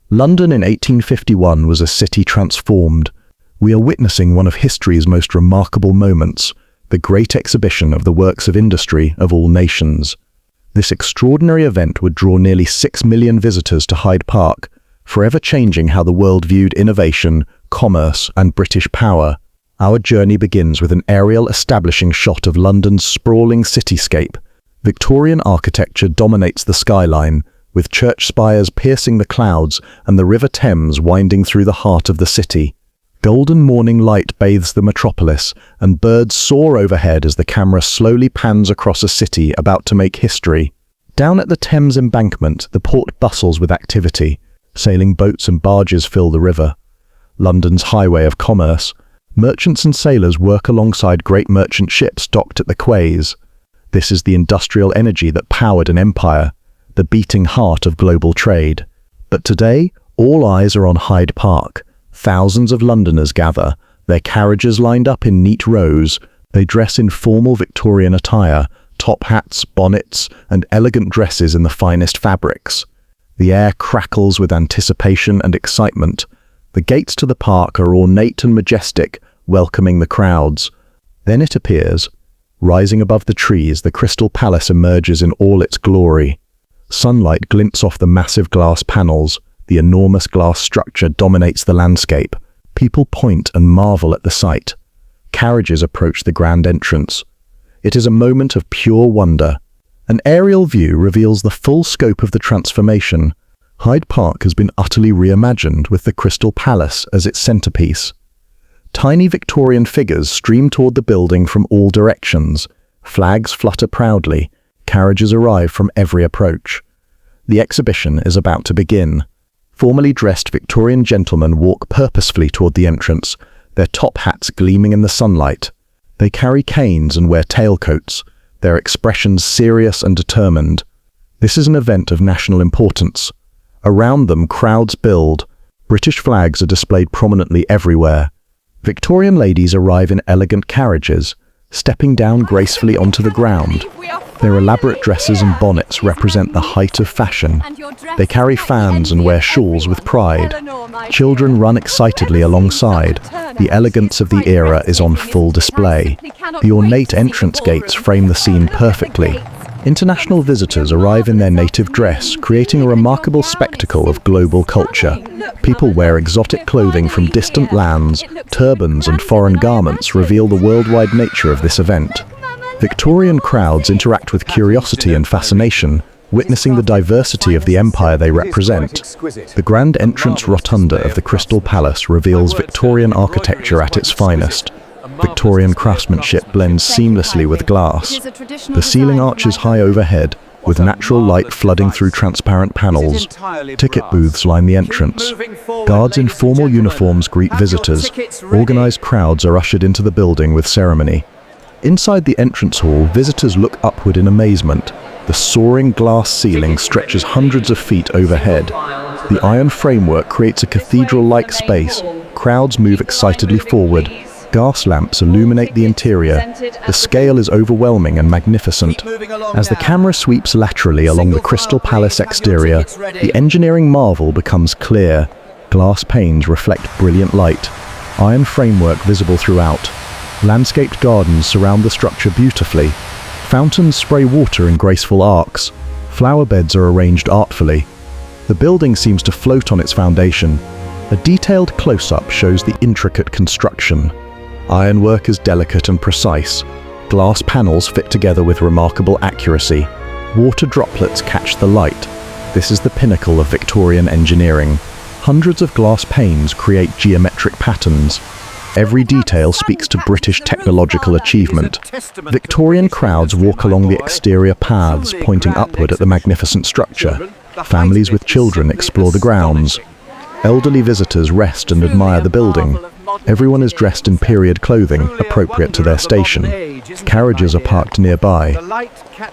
London in 1851 was a city transformed. We are witnessing one of history's most remarkable moments, the Great Exhibition of the works of industry of all nations. This extraordinary event would draw nearly 6 million visitors to Hyde Park, forever changing how the world viewed innovation, commerce, and British power. Our journey begins with an aerial establishing shot of London's sprawling cityscape. Victorian architecture dominates the skyline, with church spires piercing the clouds and the River Thames winding through the heart of the city. Golden morning light bathes the metropolis, and birds soar overhead as the camera slowly pans across a city about to make history. Down at the Thames embankment, the port bustles with activity. Sailing boats and barges fill the river. London's highway of commerce. Merchants and sailors work alongside great merchant ships docked at the quays. This is the industrial energy that powered an empire, the beating heart of global trade. But today, all eyes are on Hyde Park. Thousands of Londoners gather, their carriages lined up in neat rows. They dress in formal Victorian attire, top hats, bonnets, and elegant dresses in the finest fabrics. The air crackles with anticipation and excitement. The gates to the park are ornate and majestic, welcoming the crowds. Then it appears. Rising above the trees, the Crystal Palace emerges in all its glory. Sunlight glints off the massive glass panels. The enormous glass structure dominates the landscape. People point and marvel at the sight. Carriages approach the grand entrance. It is a moment of pure wonder. An aerial view reveals the full scope of the transformation. Hyde Park has been utterly reimagined with the Crystal Palace as its centerpiece. Tiny Victorian figures stream toward the building from all directions. Flags flutter proudly. Carriages arrive from every approach. The exhibition is about to begin. Formally dressed Victorian gentlemen walk purposefully toward the entrance, their top hats gleaming in the sunlight. They carry canes and wear tailcoats, their expressions serious and determined. This is an event of national importance. Around them, crowds build. British flags are displayed prominently everywhere. Victorian ladies arrive in elegant carriages, stepping down gracefully onto the ground. Their elaborate dresses and bonnets represent the height of fashion. They carry fans and wear shawls with pride. Children run excitedly alongside. The elegance of the era is on full display. The ornate entrance gates frame the scene perfectly. International visitors arrive in their native dress, creating a remarkable spectacle of global culture. People wear exotic clothing from distant lands. Turbans and foreign garments reveal the worldwide nature of this event. Victorian crowds interact with curiosity and fascination, witnessing the diversity of the empire they represent. The grand entrance rotunda of the Crystal Palace reveals Victorian architecture at its finest. Victorian craftsmanship blends seamlessly with glass. The ceiling arches high overhead, with natural light flooding through transparent panels. Ticket booths line the entrance. Guards in formal uniforms greet visitors. Organized crowds are ushered into the building with ceremony. Inside the entrance hall, visitors look upward in amazement. The soaring glass ceiling stretches hundreds of feet overhead. The iron framework creates a cathedral-like space. Crowds move excitedly forward. Gas lamps illuminate the interior. The scale is overwhelming and magnificent. As the camera sweeps laterally along the Crystal Palace exterior, the engineering marvel becomes clear. Glass panes reflect brilliant light. Iron framework visible throughout. Landscaped gardens surround the structure beautifully. Fountains spray water in graceful arcs. Flower beds are arranged artfully. The building seems to float on its foundation. A detailed close-up shows the intricate construction. Ironwork is delicate and precise. Glass panels fit together with remarkable accuracy. Water droplets catch the light. This is the pinnacle of Victorian engineering. Hundreds of glass panes create geometric patterns. Every detail speaks to British technological achievement. Victorian crowds walk along the exterior paths, pointing upward at the magnificent structure. Families with children explore the grounds. Elderly visitors rest and admire the building. Everyone is dressed in period clothing, appropriate to their station. Carriages are parked nearby.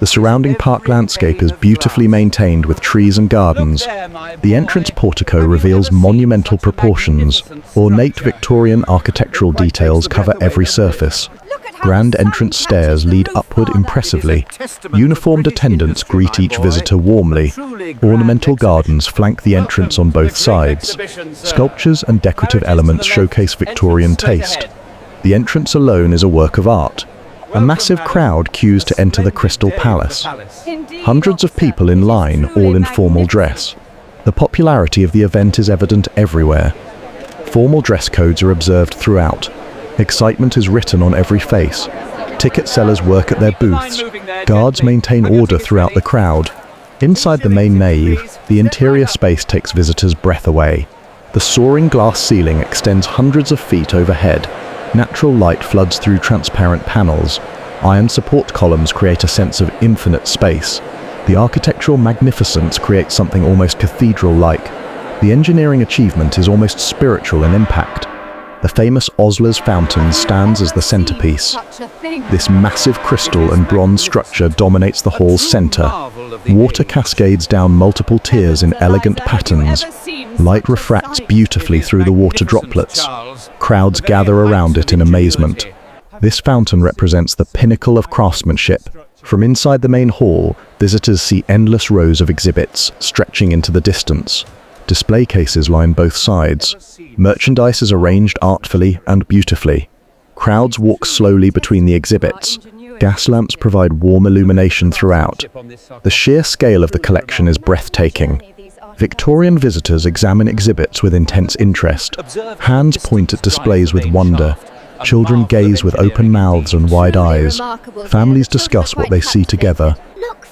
The surrounding park landscape is beautifully maintained with trees and gardens. The entrance portico reveals monumental proportions. Ornate Victorian architectural details cover every surface. Grand entrance stairs lead upward impressively. Uniformed attendants greet each visitor warmly. Ornamental gardens flank the entrance on both sides. Sculptures and decorative elements showcase Victorian taste. The entrance alone is a work of art. A massive crowd queues to enter the Crystal Palace. Hundreds of people in line, all in formal dress. The popularity of the event is evident everywhere. Formal dress codes are observed throughout. Excitement is written on every face. Ticket sellers work at their booths. Guards maintain order throughout the crowd. Inside the main nave, the interior space takes visitors' breath away. The soaring glass ceiling extends hundreds of feet overhead. Natural light floods through transparent panels. Iron support columns create a sense of infinite space. The architectural magnificence creates something almost cathedral-like. The engineering achievement is almost spiritual in impact. The famous Osler's fountain stands as the centerpiece. This massive crystal and bronze structure dominates the hall's center. Water cascades down multiple tiers in elegant patterns. Light refracts beautifully through the water droplets. Crowds gather around it in amazement. This fountain represents the pinnacle of craftsmanship. From inside the main hall, visitors see endless rows of exhibits stretching into the distance. Display cases line both sides. Merchandise is arranged artfully and beautifully. Crowds walk slowly between the exhibits. Gas lamps provide warm illumination throughout. The sheer scale of the collection is breathtaking. Victorian visitors examine exhibits with intense interest. Hands point at displays with wonder. Children gaze with open mouths and wide eyes. Families discuss what they see together.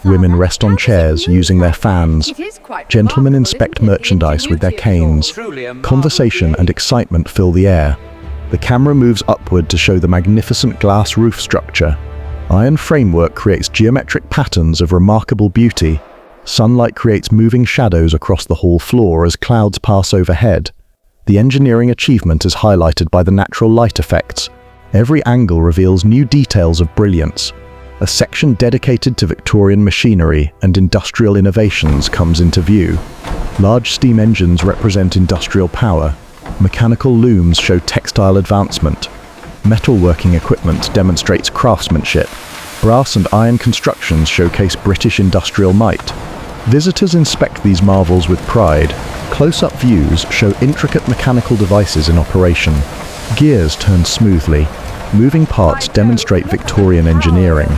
Women rest on chairs using their fans. Gentlemen inspect merchandise with their canes. Conversation and excitement fill the air. The camera moves upward to show the magnificent glass roof structure. Iron framework creates geometric patterns of remarkable beauty. Sunlight creates moving shadows across the hall floor as clouds pass overhead. The engineering achievement is highlighted by the natural light effects. Every angle reveals new details of brilliance. A section dedicated to Victorian machinery and industrial innovations comes into view. Large steam engines represent industrial power. Mechanical looms show textile advancement. Metalworking equipment demonstrates craftsmanship. Brass and iron constructions showcase British industrial might. Visitors inspect these marvels with pride. Close-up views show intricate mechanical devices in operation. Gears turn smoothly. Moving parts demonstrate Victorian engineering.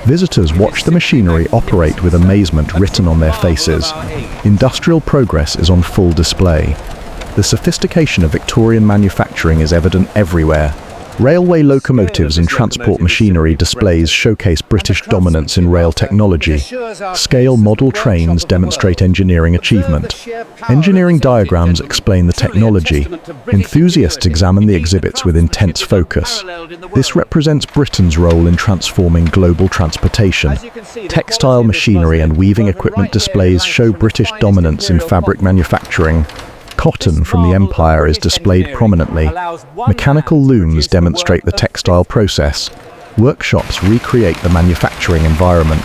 Visitors watch the machinery operate with amazement written on their faces. Industrial progress is on full display. The sophistication of Victorian manufacturing is evident everywhere. Railway locomotives and transport machinery displays showcase British dominance in rail technology. Scale model trains demonstrate engineering achievement. Engineering diagrams explain the technology. Enthusiasts examine the exhibits with intense focus. This represents Britain's role in transforming global transportation. Textile machinery and weaving equipment displays show British dominance in fabric manufacturing. Cotton from the Empire is displayed prominently. Mechanical looms demonstrate the textile process. Workshops recreate the manufacturing environment.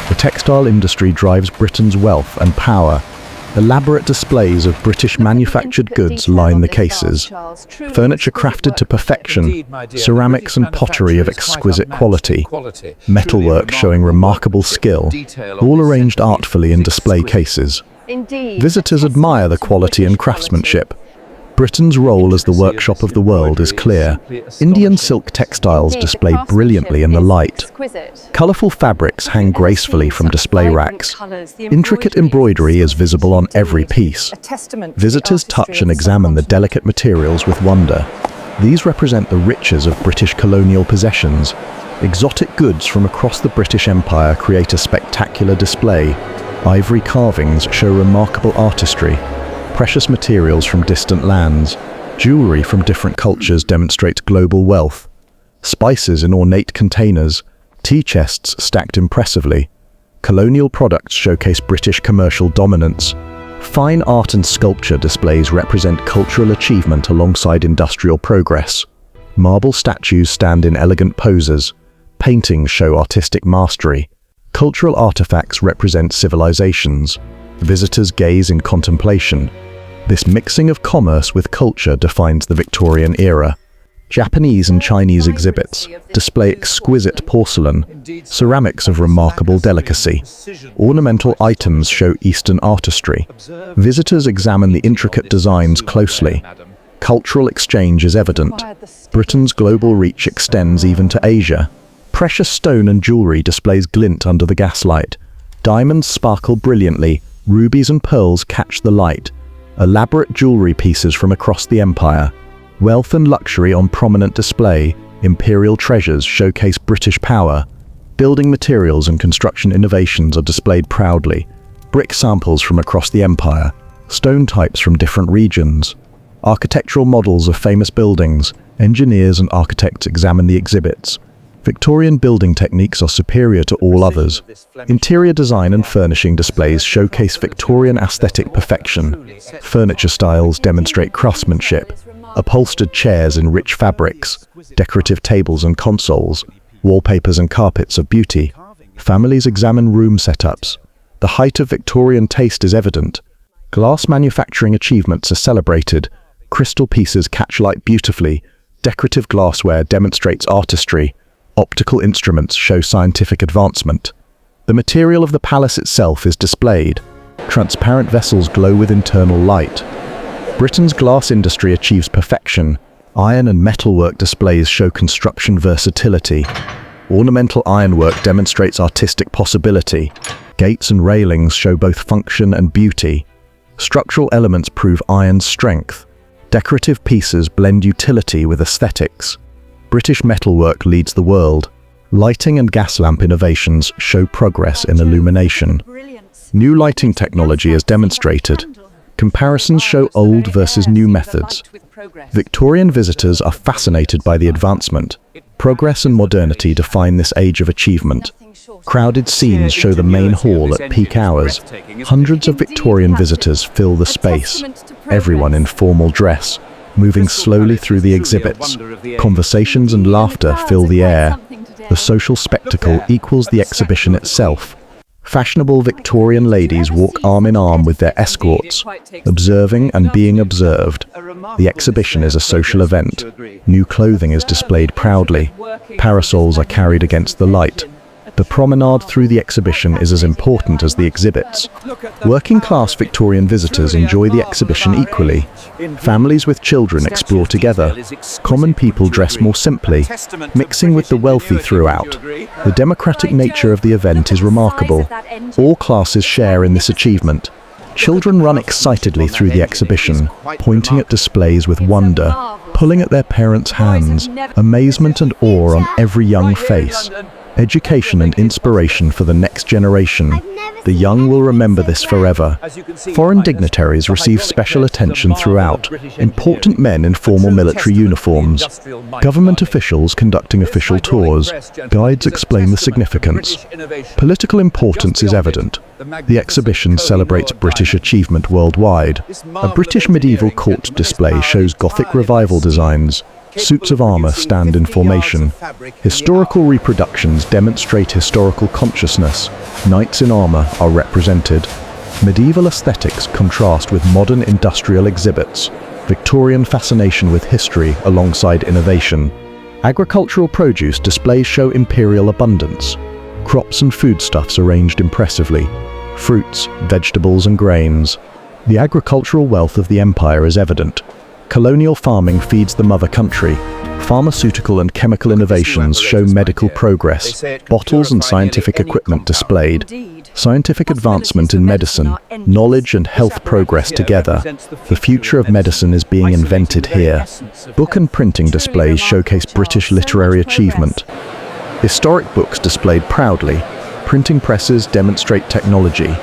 The textile industry drives Britain's wealth and power. Elaborate displays of British manufactured goods line the cases. Furniture crafted to perfection, ceramics and pottery of exquisite quality, metalwork showing remarkable skill, all arranged artfully in display cases. Visitors admire the quality and craftsmanship. Britain's role as the workshop of the world is clear. Indian silk textiles display brilliantly in the light. Colourful fabrics hang gracefully from display racks. Intricate embroidery is visible on every piece. Visitors touch and examine the delicate materials with wonder. These represent the riches of British colonial possessions. Exotic goods from across the British Empire create a spectacular display. Ivory carvings show remarkable artistry. Precious materials from distant lands. Jewelry from different cultures demonstrates global wealth. Spices in ornate containers. Tea chests stacked impressively. Colonial products showcase British commercial dominance. Fine art and sculpture displays represent cultural achievement alongside industrial progress. Marble statues stand in elegant poses. Paintings show artistic mastery. Cultural artifacts represent civilizations. Visitors gaze in contemplation. This mixing of commerce with culture defines the Victorian era. Japanese and Chinese exhibits display exquisite porcelain, ceramics of remarkable delicacy. Ornamental items show Eastern artistry. Visitors examine the intricate designs closely. Cultural exchange is evident. Britain's global reach extends even to Asia. Precious stone and jewelry displays glint under the gaslight. Diamonds sparkle brilliantly, rubies and pearls catch the light. Elaborate jewelry pieces from across the empire. Wealth and luxury on prominent display. Imperial treasures showcase British power. Building materials and construction innovations are displayed proudly. Brick samples from across the empire. Stone types from different regions. Architectural models of famous buildings. Engineers and architects examine the exhibits. Victorian building techniques are superior to all others. Interior design and furnishing displays showcase Victorian aesthetic perfection. Furniture styles demonstrate craftsmanship. Upholstered chairs in rich fabrics, decorative tables and consoles, wallpapers and carpets of beauty. Families examine room setups. The height of Victorian taste is evident. Glass manufacturing achievements are celebrated. Crystal pieces catch light beautifully. Decorative glassware demonstrates artistry. Optical instruments show scientific advancement. The material of the palace itself is displayed. Transparent vessels glow with internal light. Britain's glass industry achieves perfection. Iron and metalwork displays show construction versatility. Ornamental ironwork demonstrates artistic possibility. Gates and railings show both function and beauty. Structural elements prove iron's strength. Decorative pieces blend utility with aesthetics. British metalwork leads the world. Lighting and gas lamp innovations show progress in illumination. New lighting technology is demonstrated. Comparisons show old versus new methods. Victorian visitors are fascinated by the advancement. Progress and modernity define this age of achievement. Crowded scenes show the main hall at peak hours. Hundreds of Victorian visitors fill the space, everyone in formal dress, moving slowly through the exhibits. Conversations and laughter fill the air. The social spectacle equals the exhibition itself. Fashionable Victorian ladies walk arm in arm with their escorts, observing and being observed. The exhibition is a social event. New clothing is displayed proudly. Parasols are carried against the light. The promenade through the exhibition is as important as the exhibits. Working-class Victorian visitors enjoy the exhibition equally. Families with children explore together. Common people dress more simply, mixing with the wealthy throughout. The democratic nature of the event is remarkable. All classes share in this achievement. Children run excitedly through the exhibition, pointing at displays with wonder, pulling at their parents' hands, amazement and awe on every young face. Education and inspiration for the next generation. The young will remember this forever. Foreign dignitaries receive special attention throughout. Important men in formal military uniforms. Government officials conducting official tours. Guides explain the significance. Political importance is evident. The exhibition celebrates British achievement worldwide. A British medieval court display shows Gothic revival designs. Suits of armor stand in formation. Historical reproductions demonstrate historical consciousness. Knights in armor are represented. Medieval aesthetics contrast with modern industrial exhibits. Victorian fascination with history alongside innovation. Agricultural produce displays show imperial abundance. Crops and foodstuffs arranged impressively. Fruits, vegetables and grains. The agricultural wealth of the empire is evident. Colonial farming feeds the mother country. Pharmaceutical and chemical innovations show medical progress. Bottles and scientific equipment displayed. Scientific advancement in medicine, knowledge and health progress together. The future of medicine is being invented here. Book and printing displays showcase British literary achievement. Historic books displayed proudly. Printing presses demonstrate technology.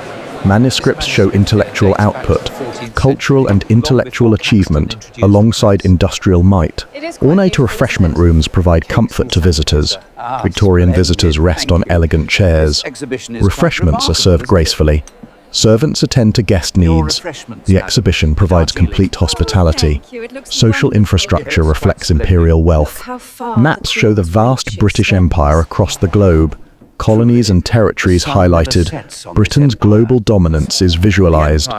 Manuscripts show intellectual output, cultural and intellectual achievement, alongside industrial might. Ornate refreshment rooms provide comfort to visitors. Victorian visitors rest on elegant chairs. Refreshments are served gracefully. Servants attend to guest needs. The exhibition provides complete hospitality. Social infrastructure reflects imperial wealth. Maps show the vast British Empire across the globe. Colonies and territories highlighted. Britain's global dominance is visualized.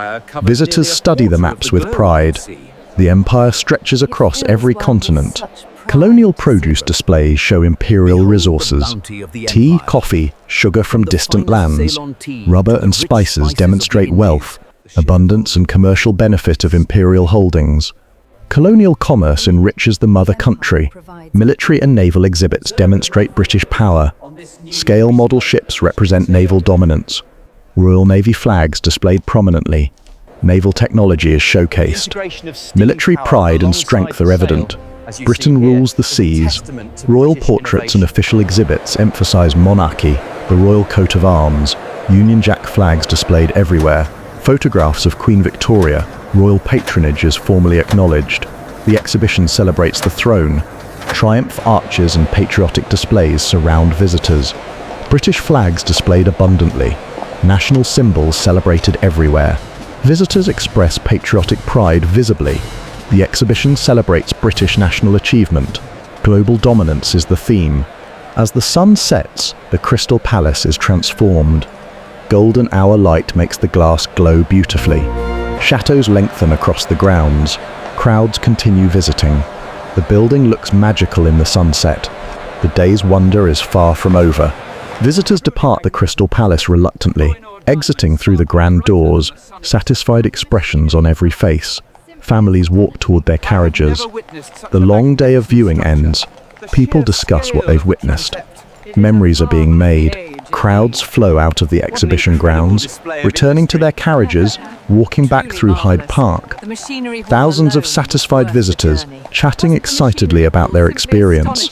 Visitors study the maps with pride. The empire stretches across every continent. Colonial produce displays show imperial resources. Tea, coffee, sugar from distant lands, rubber and spices demonstrate wealth, abundance and commercial benefit of imperial holdings. Colonial commerce enriches the mother country. Military and naval exhibits demonstrate British power. Scale model ships represent naval dominance. Royal Navy flags displayed prominently. Naval technology is showcased. Military pride and strength are evident. Britain rules the seas. Royal portraits and official exhibits emphasize monarchy, the royal coat of arms, Union Jack flags displayed everywhere. Photographs of Queen Victoria, royal patronage is formally acknowledged. The exhibition celebrates the throne. Triumph arches and patriotic displays surround visitors. British flags displayed abundantly. National symbols celebrated everywhere. Visitors express patriotic pride visibly. The exhibition celebrates British national achievement. Global dominance is the theme. As the sun sets, the Crystal Palace is transformed. Golden hour light makes the glass glow beautifully. Chateaus lengthen across the grounds. Crowds continue visiting. The building looks magical in the sunset. The day's wonder is far from over. Visitors depart the Crystal Palace reluctantly, exiting through the grand doors, satisfied expressions on every face. Families walk toward their carriages. The long day of viewing ends. People discuss what they've witnessed. Memories are being made. Crowds flow out of the exhibition grounds, returning to their carriages, walking back through Hyde Park. Thousands of satisfied visitors chatting excitedly about their experience.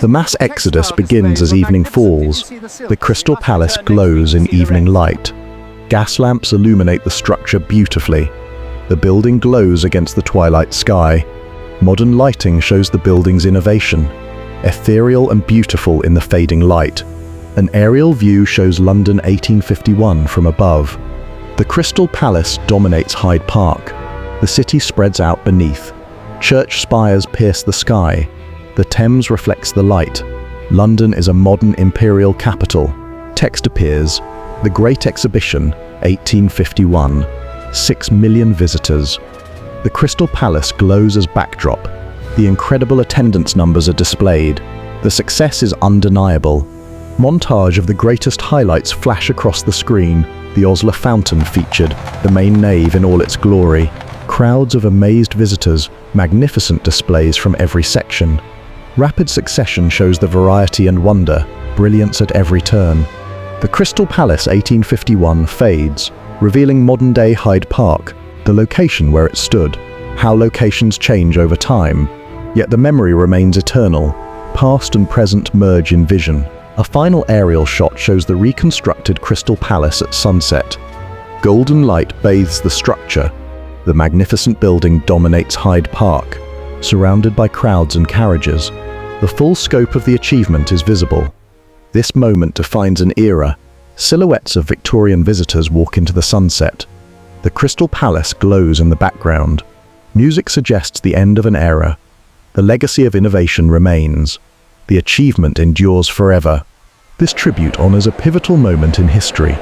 The mass exodus begins as evening falls. The Crystal Palace glows in evening light. Gas lamps illuminate the structure beautifully. The building glows against the twilight sky. Modern lighting shows the building's innovation, ethereal and beautiful in the fading light. An aerial view shows London 1851 from above. The Crystal Palace dominates Hyde Park. The city spreads out beneath. Church spires pierce the sky. The Thames reflects the light. London is a modern imperial capital. Text appears. The Great Exhibition, 1851. 6 million visitors. The Crystal Palace glows as backdrop. The incredible attendance numbers are displayed. The success is undeniable. Montage of the greatest highlights flash across the screen. The Osler fountain featured, the main nave in all its glory. Crowds of amazed visitors, magnificent displays from every section. Rapid succession shows the variety and wonder, brilliance at every turn. The Crystal Palace 1851 fades, revealing modern-day Hyde Park, the location where it stood. How locations change over time, yet the memory remains eternal. Past and present merge in vision. A final aerial shot shows the reconstructed Crystal Palace at sunset. Golden light bathes the structure. The magnificent building dominates Hyde Park, surrounded by crowds and carriages. The full scope of the achievement is visible. This moment defines an era. Silhouettes of Victorian visitors walk into the sunset. The Crystal Palace glows in the background. Music suggests the end of an era. The legacy of innovation remains. The achievement endures forever. This tribute honors a pivotal moment in history.